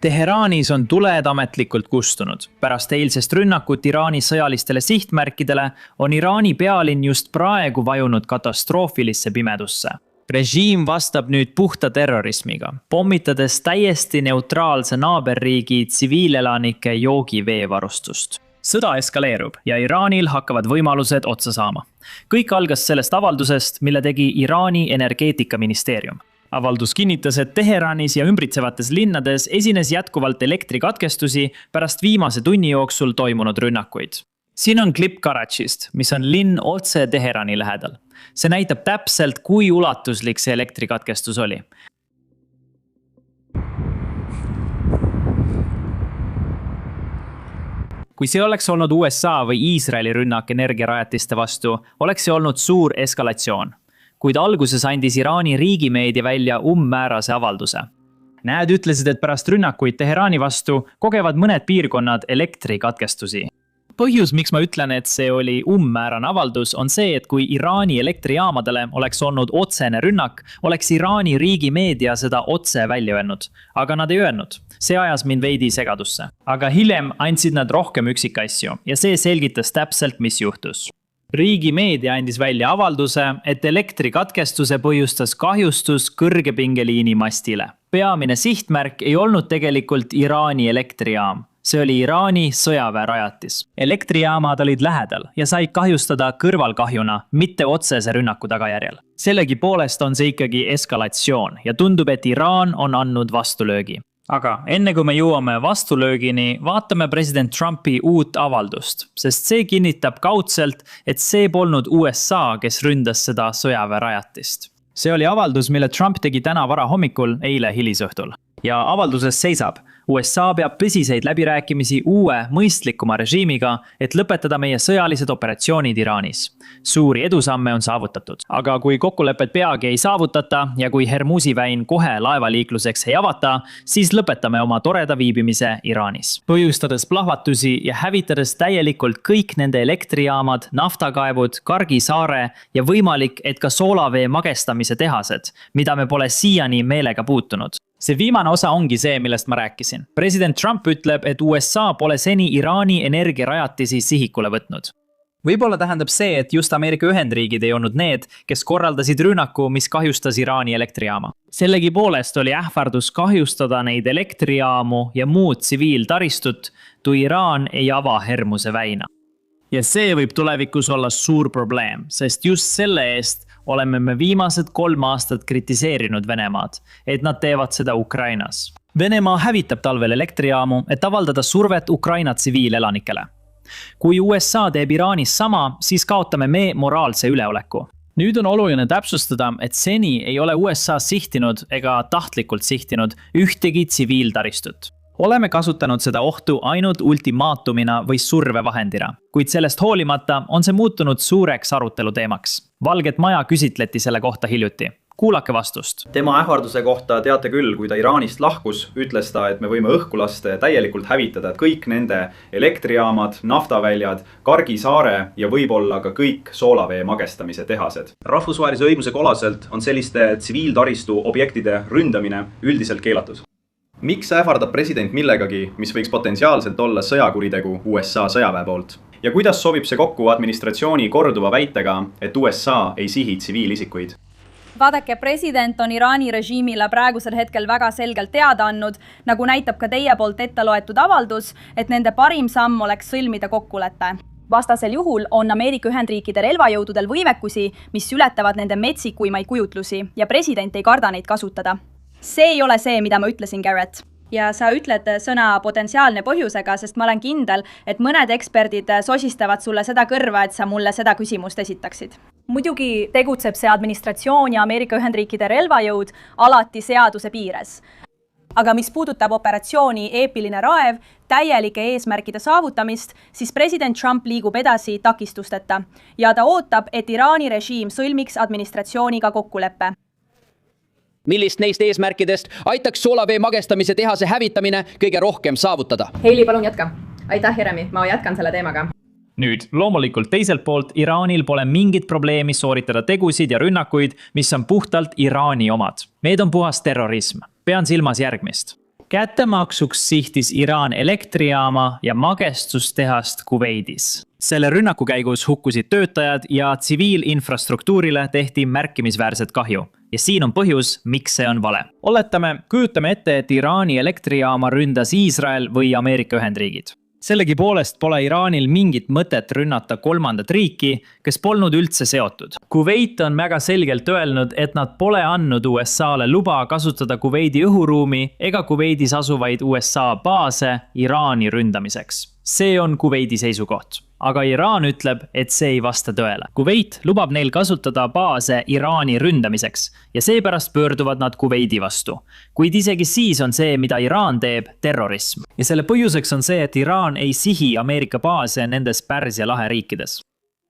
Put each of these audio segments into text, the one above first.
Teheraanis on tuled ametlikult kustunud. Pärast eilsest rünnakut Iraani sõjalistele sihtmärkidele on Iraani pealinn just praegu vajunud katastroofilisse pimedusse. Režiim vastab nüüd puhta terrorismiga, pommitades täiesti neutraalse naaberriigi tsiviilelanike joogiveevarustust. Sõda eskaleerub ja Iraanil hakkavad võimalused otsa saama. Kõik algas sellest avaldusest, mille tegi Iraani energeetikaministeerium. Avaldus kinnitas, et Teheranis ja ümbritsevates linnades esines jätkuvalt elektrikatkestusi pärast viimase tunni jooksul toimunud rünnakuid. Siin on klipp Karachist, mis on linn otse Teherani lähedal. See näitab täpselt, kui ulatuslik see elektrikatkestus oli. Kui see oleks olnud USA või Iisraeli rünnak energiarajatiste vastu, oleks see olnud suur eskalatsioon. Kuid alguses andis Iraani riigimeedia välja ummäärase avalduse. Näed ütlesid, et pärast rünnakuid Teherani vastu kogevad mõned piirkonnad elektrikatkestusi. Põhjus, miks ma ütlen, et see oli ummäärane avaldus, on see, et kui Iraani elektrijaamadele oleks olnud otsene rünnak, oleks Iraani riigimeedia seda otse välja öelnud. Aga nad ei öelnud. See ajas mind veidi segadusse. Aga hiljem andsid nad rohkem üksikasju ja see selgitas täpselt, mis juhtus. Riigimeedia andis välja avalduse, et elektrikatkestuse põhjustas kahjustus kõrgepingeliini mastile. Peamine sihtmärk ei olnud tegelikult Iraani elektrijaam. See oli Iraani sõjaväerajatis. Elektrijaamad olid lähedal ja said kahjustada kõrvalkahjuna, mitte otsese rünnaku tagajärjel. Sellegipoolest on see ikkagi eskalatsioon ja tundub, et Iraan on andnud vastulöögi. Aga enne kui me jõuame vastulöögini, vaatame president Trumpi uut avaldust, sest see kinnitab kaudselt, et see polnud USA, kes ründas seda sõjaväerajatist. See oli avaldus, mille Trump tegi täna vara hommikul, eile hilisõhtul. Ja avalduses seisab, USA peab tõsiseid läbirääkimisi uue, mõistlikuma režiimiga, et lõpetada meie sõjalised operatsioonid Iraanis. Suuri edusamme on saavutatud. Aga kui kokkulepet peagi ei saavutata ja kui Hermuzi väin kohe laevaliikluseks ei avata, siis lõpetame oma toreda viibimise Iraanis. Põhjustades plahvatusi ja hävitades täielikult kõik nende elektrijaamad, naftakaevud, Kargi saare ja võimalik, et ka soolavee magestamise tehased, mida me pole siiani meelega puutunud. See viimane osa ongi see, millest ma rääkisin. President Trump ütleb, et USA pole seni Iraani energiarajatisi sihikule võtnud. Võib-olla tähendab see, et just Ameerika Ühendriigid ei olnud need, kes korraldasid rünnaku, mis kahjustas Iraani elektrijaama. Sellegipoolest oli ähvardus kahjustada neid elektrijaamu ja muud tsiviiltaristut, kui Iraan ei ava Hermuse väina. Ja see võib tulevikus olla suur probleem, sest just selle eest oleme me viimased 3 aastat kritiseerinud Venemaad, et nad teevad seda Ukrainas. Venemaa hävitab talvel elektrijaamu, et avaldada survet Ukraina tsiviilelanikele. Kui USA teeb Iraanis sama, siis kaotame me moraalse üleoleku. Nüüd on oluline täpsustada, et seni ei ole USA sihtinud ega tahtlikult sihtinud ühtegi tsiviiltaristut. Oleme kasutanud seda ohtu ainult ultimaatumina või survevahendina, kuid sellest hoolimata on see muutunud suureks arutelu teemaks. Valget Maja küsitleti selle kohta hiljuti. Kuulake vastust. Tema ähvarduse kohta teate küll, kui ta Iraanist lahkus, ütles ta, et me võime õhkulaste täielikult hävitada kõik nende elektrijaamad, naftaväljad, Kargi saare ja võib-olla ka kõik soolavee magestamise tehased. Rahvusvahelise õiguse kohaselt on selliste tsiviiltaristu objektide ründamine üldiselt keelatud. Miks ähvardab president millegagi, mis võiks potentsiaalselt olla sõjakuritegu USA sõjaväe poolt? Ja kuidas sobib see kokku administratsiooni korduva väitega, et USA ei sihi tsiviilisikuid? Vaadake, president on Iraani režiimile praegusel hetkel väga selgelt teada andnud, nagu näitab ka teie poolt ette loetud avaldus, et nende parim samm oleks sõlmida kokkulepe. Vastasel juhul on Ameerika Ühendriikide relvajõududel võimekusi, mis ületavad nende metsikuimaid kujutlusi ja president ei karda neid kasutada. See ei ole see, mida ma ütlesin, Garrett. Ja sa ütled sõna potentsiaalne põhjusega, sest ma olen kindel, et mõned eksperdid sosistavad sulle seda kõrva, et sa mulle seda küsimust esitaksid. Muidugi tegutseb see administratsioon ja Ameerika Ühendriikide relvajõud alati seaduse piires. Aga mis puudutab operatsiooni Eepiline raev, täielike eesmärkide saavutamist, siis president Trump liigub edasi takistusteta ja ta ootab, et Iraani režiim sõlmiks administratsiooniga kokkuleppe. Millist neist eesmärkidest aitaks soolavee magestamise tehase hävitamine kõige rohkem saavutada? Heili, palun jätka. Aitäh, Jeremy, ma jätkan selle teemaga. Nüüd, loomulikult teiselt poolt Iraanil pole mingit probleemi sooritada tegusid ja rünnakuid, mis on puhtalt Iraani omad. Need on puhas terrorism. Pean silmas järgmist. Kättemaksuks sihtis Iraan elektrijaama ja magestustehast Kuveidis. Selle rünnaku käigus hukkusid töötajad ja tsiviilinfrastruktuurile tehti märkimisväärset kahju. Ja siin on põhjus, miks see on vale. Kujutame ette, et Iraani elektrijaama ründas Iisrael või Ameerika Ühendriigid. Sellegipoolest pole Iraanil mingit mõtet rünnata kolmandat riiki, kes polnud üldse seotud. Kuveit on väga selgelt öelnud, et nad pole andnud USA-le luba kasutada Kuveidi õhuruumi ega Kuveidis asuvaid USA baase Iraani ründamiseks. See on Kuveidi seisukoht. Aga Iraan ütleb, et see ei vasta tõele. Kuveit lubab neil kasutada baase Iraani ründamiseks ja seepärast pöörduvad nad Kuveidi vastu. Kuid isegi siis on see, mida Iraan teeb, terrorism. Ja selle põhjuseks on see, et Iraan ei sihi Ameerika baase nendes Pärsia lahe riikides.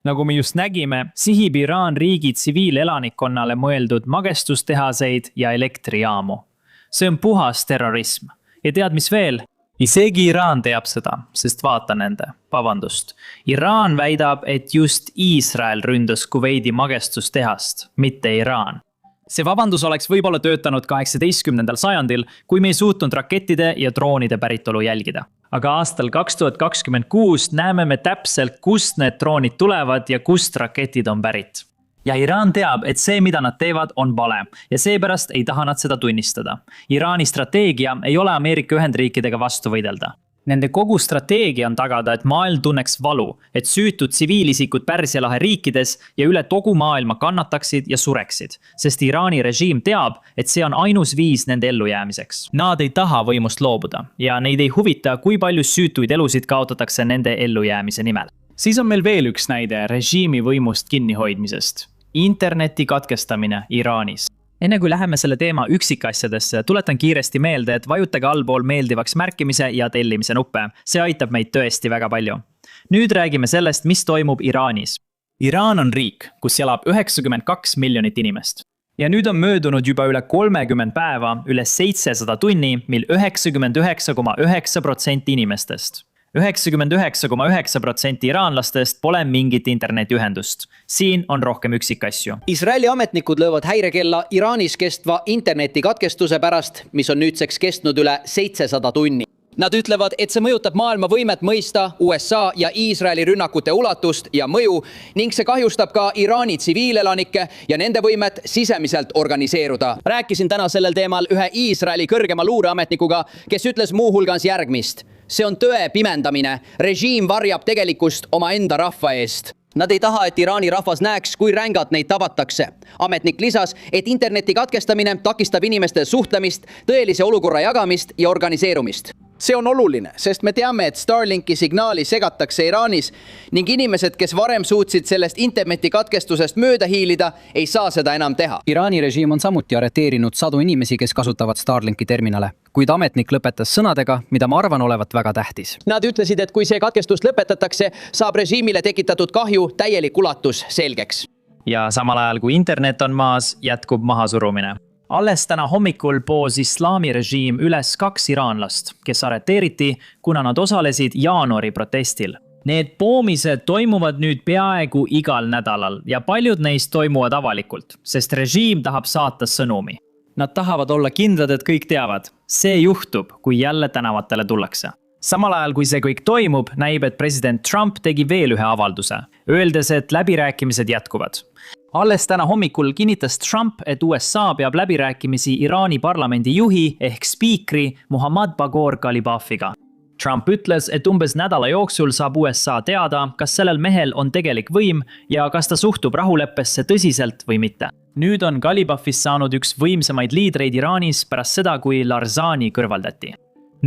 Nagu me just nägime, sihib Iraan riigi tsiviilelanikkonnale mõeldud magestustehaseid ja elektrijaamu. See on puhas terrorism. Ja tead, mis veel? Isegi Iraan teab seda, sest vaata nende. Vabandust. Iraan väidab, et just Iisrael ründas Kuveidi magestustehast, mitte Iraan. See vabandus oleks võib-olla töötanud 18. sajandil, kui me ei suutnud rakettide ja droonide päritolu jälgida. Aga aastal 2026 näeme me täpselt, kust need droonid tulevad ja kust raketid on pärit. Ja Iraan teab, et see, mida nad teevad, on vale ja seepärast ei taha nad seda tunnistada. Iraani strateegia ei ole Ameerika Ühendriikidega vastu võidelda. Nende kogu strateegia on tagada, et maailm tunneks valu, et süütud tsiviilisikud Pärsia lahe riikides ja üle kogu maailma kannataksid ja sureksid, sest Iraani režiim teab, et see on ainus viis nende ellujäämiseks. Nad ei taha võimust loobuda ja neid ei huvita, kui palju süütuid elusid kaotatakse nende ellujäämise nimel. Siis on meil veel üks näide režiimi võimust kinnihoidmisest. Interneti katkestamine Iraanis. Enne kui läheme selle teema üksikasjadesse, tuletan kiiresti meelde, et vajutage allpool meeldivaks märkimise ja tellimise nuppe. See aitab meid tõesti väga palju. Nüüd räägime sellest, mis toimub Iraanis. Iraan on riik, kus elab 92 miljonit inimest. Ja nüüd on möödunud juba üle 30 päeva, üle 700 tunni, mil 99,9% inimestest. 99,9% iraanlastest pole mingit internetiühendust. Siin on rohkem üksikasju. Iisraeli ametnikud löövad häirekella Iraanis kestva internetikatkestuse pärast, mis on nüüdseks kestnud üle 700 tunni. Nad ütlevad, et see mõjutab maailma võimet mõista USA ja Iisraeli rünnakute ulatust ja mõju ning see kahjustab ka Iraani tsiviilelanikke ja nende võimet sisemiselt organiseeruda. Rääkisin täna sellel teemal ühe Iisraeli kõrgema luureametnikuga, kes ütles muuhulgas järgmist. See on tõe pimendamine. Režiim varjab tegelikkust oma enda rahva eest. Nad ei taha, et Iraani rahvas näeks, kui rängalt neid tabatakse. Ametnik lisas, et interneti katkestamine takistab inimeste suhtlemist, tõelise olukorra jagamist ja organiseerumist. See on oluline, sest me teame, et Starlinki signaali segatakse Iraanis ning inimesed, kes varem suutsid sellest interneti katkestusest mööda hiilida, ei saa seda enam teha. Iraani režiim on samuti arreteerinud sadu inimesi, kes kasutavad Starlinki terminale, kuid ametnik lõpetas sõnadega, mida ma arvan olevat väga tähtis. Nad ütlesid, et kui see katkestust lõpetatakse, saab režiimile tekitatud kahju täielik ulatus selgeks. Ja samal ajal, kui internet on maas, jätkub mahasurumine. Alles täna hommikul poos islami režiim üles 2 iraanlast, kes arreteeriti, kuna nad osalesid jaanuari protestil. Need poomised toimuvad nüüd peaaegu igal nädalal ja paljud neist toimuvad avalikult, sest režiim tahab saata sõnumi. Nad tahavad olla kindlad, et kõik teavad. See juhtub, kui jälle tänavatele tullakse. Samal ajal, kui see kõik toimub, näib, et president Trump tegi veel ühe avalduse, öeldes, et läbirääkimised jätkuvad. Alles täna hommikul kinnitas Trump, et USA peab läbirääkimisi Iraani parlamendi juhi ehk spiikri Mohammad Baghor Ghalibafiga. Trump ütles, et umbes nädala jooksul saab USA teada, kas sellel mehel on tegelik võim ja kas ta suhtub rahuleppesse tõsiselt või mitte. Nüüd on Ghalibafist saanud üks võimsamaid liidreid Iraanis pärast seda, kui Larzani kõrvaldati.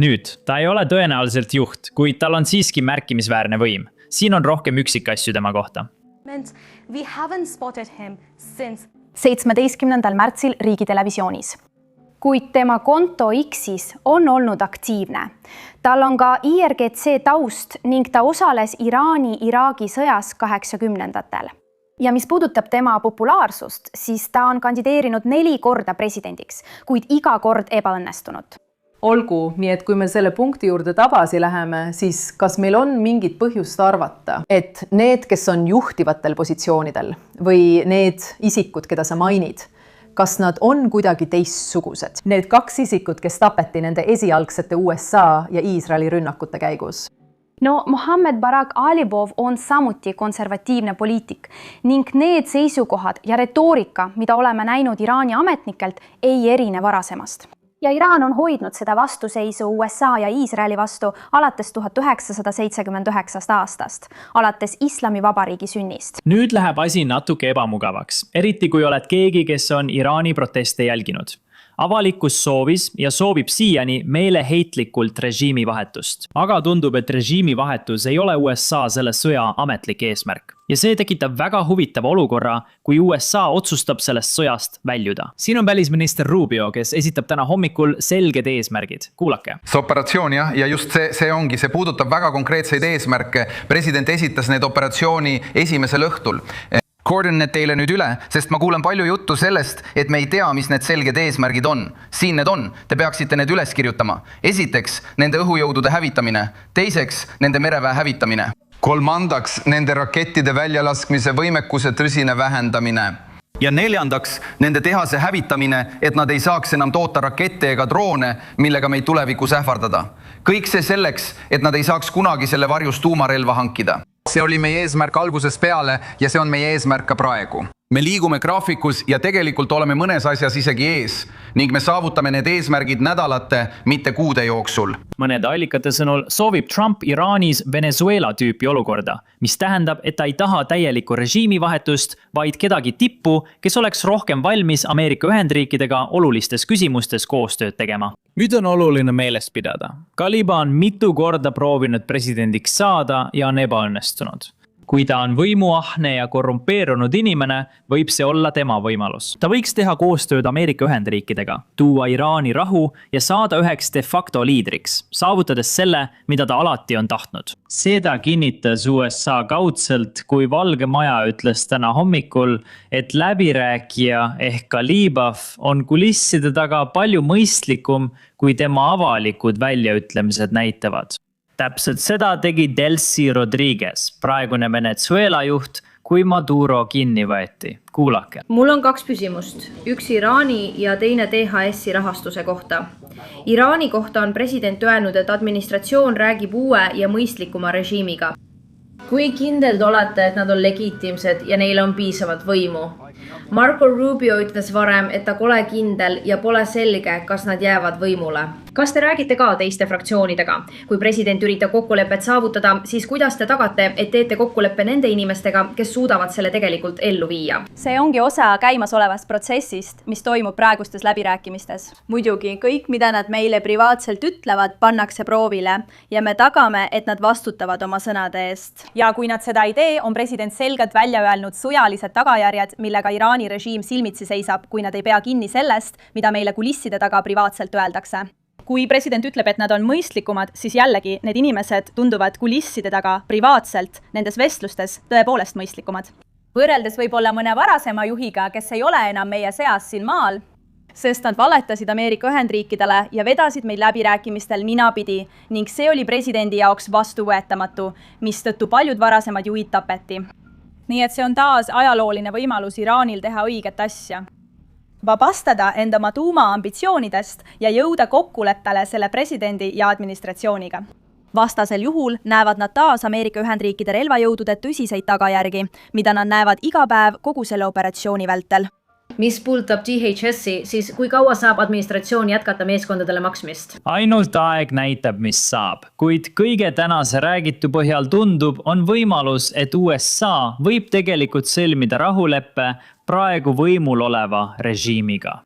Nüüd, ta ei ole tõenäoliselt juht, kuid tal on siiski märkimisväärne võim. Siin on rohkem üksikasju tema kohta. We haven't spotted him since 17. märtsil riigitelevisioonis. Kuid tema konto X-is on olnud aktiivne. Tal on ka IRGC taust ning ta osales Iraani-Iraagi sõjas 80-ndatel. Ja mis puudutab tema populaarsust, siis ta on kandideerinud 4 korda presidendiks, kuid iga kord ebaõnnestunud. Olgu, nii et kui me selle punkti juurde tagasi läheme, siis kas meil on mingit põhjust arvata, et need, kes on juhtivatel positsioonidel või need isikud, keda sa mainid, kas nad on kuidagi teistsugused? Need kaks isikut, kes tapeti nende esialgsete USA ja Iisraeli rünnakute käigus. No Mohammed Barak Alibov on samuti konservatiivne poliitik ning need seisukohad ja retoorika, mida oleme näinud Iraani ametnikelt, ei erine varasemast. Ja Iraan on hoidnud seda vastuseisu USA ja Iisraeli vastu alates 1979 aastast, alates Islamivabariigi sünnist. Nüüd läheb asi natuke ebamugavaks, eriti kui oled keegi, kes on Iraani proteste jälginud. Avalikkus soovis ja soovib siiani meeleheitlikult režiimi vahetust. Aga tundub, et režiimi vahetus ei ole USA selle sõja ametlik eesmärk. Ja see tekitab väga huvitava olukorra, kui USA otsustab sellest sõjast väljuda. Siin on välisminister Rubio, kes esitab täna hommikul selged eesmärgid. Kuulake. See operatsioon ja just see ongi, see puudutab väga konkreetseid eesmärke. President esitas need operatsiooni esimesel õhtul. Kordan need teile nüüd üle, sest ma kuulen palju juttu sellest, et me ei tea, mis need selged eesmärgid on. Siin need on. Te peaksite need üles kirjutama. Esiteks, nende õhujõudude hävitamine. Teiseks, nende mereväe hävitamine. Kolmandaks, nende rakettide väljalaskmise võimekuse tõsine vähendamine. Ja neljandaks, nende tehase hävitamine, et nad ei saaks enam toota rakette ega droone, millega meid tulevikus ähvardada. Kõik see selleks, et nad ei saaks kunagi selle varjus tuumarelva hankida. See oli meie eesmärk algusest peale ja see on meie eesmärk ka praegu. Me liigume graafikus ja tegelikult oleme mõnes asjas isegi ees ning me saavutame need eesmärgid nädalate, mitte kuude jooksul. Mõnede allikate sõnul soovib Trump Iraanis Venezuela tüüpi olukorda, mis tähendab, et ta ei taha täielikku režiimivahetust, vaid kedagi tippu, kes oleks rohkem valmis Ameerika Ühendriikidega olulistes küsimustes koostööd tegema. Nüüd on oluline meeles pidada. Kaliba on mitu korda proovinud presidendiks saada ja on ebaõnnestunud. Kui ta on võimuahne ja korrumpeerunud inimene, võib see olla tema võimalus. Ta võiks teha koostööd Ameerika Ühendriikidega, tuua Iraani rahu ja saada üheks de facto liidriks, saavutades selle, mida ta alati on tahtnud. Seda kinnitas USA kaudselt, kui Valge Maja ütles täna hommikul, et läbirääkija ehk Kalibov on kulisside taga palju mõistlikum, kui tema avalikud väljaütlemised näitavad. Täpselt seda tegi Delcy Rodriguez, praegune Venezuela juht, kui Maduro kinni võeti. Kuulake. Mul on kaks küsimust. Üks Iraani ja teine THS-i rahastuse kohta. Iraani kohta on president öelnud, et administratsioon räägib uue ja mõistlikuma režiimiga. Kui kindel te olete, et nad on legitiimsed ja neil on piisavalt võimu? Marco Rubio ütles varem, et ta pole kindel ja pole selge, kas nad jäävad võimule. Kas te räägite ka teiste fraktsioonidega? Kui president üritab kokkulepet saavutada, siis kuidas te tagate, et teete kokkuleppe nende inimestega, kes suudavad selle tegelikult ellu viia? See ongi osa käimasolevast protsessist, mis toimub praegustes läbirääkimistes. Muidugi, kõik, mida nad meile privaatselt ütlevad, pannakse proovile ja me tagame, et nad vastutavad oma sõnade eest. Ja kui nad seda ei tee, on president selgelt välja öelnud sõjalised tagajärjed, millega Iraani režiim silmitsi seisab, kui nad ei pea kinni sellest, mida meile kulisside taga privaatselt öeldakse. Kui president ütleb, et nad on mõistlikumad, siis jällegi need inimesed tunduvad kulisside taga privaatselt nendes vestlustes tõepoolest mõistlikumad. Võrreldes võib-olla mõne varasema juhiga, kes ei ole enam meie seas siin maal, sest nad valetasid Ameerika Ühendriikidele ja vedasid meid läbirääkimistel ninapidi ning see oli presidendi jaoks vastuvõetamatu, mistõttu paljud varasemad juhid tapeti. Nii et see on taas ajalooline võimalus Iraanil teha õiget asja. Vabastada end oma tuumaambitsioonidest ja jõuda kokkuleppele selle presidendi ja administratsiooniga. Vastasel juhul näevad nad taas Ameerika Ühendriikide relvajõudude tõsiseid tagajärgi, mida nad näevad iga päev kogu selle operatsiooni vältel. Mis puudutab THS-i, siis kui kaua saab administratsioon jätkata meeskondadele maksmist? Ainult aeg näitab, mis saab, kuid kõige tänase räägitu põhjal tundub, on võimalus, et USA võib tegelikult sõlmida rahuleppe praegu võimul oleva režiimiga.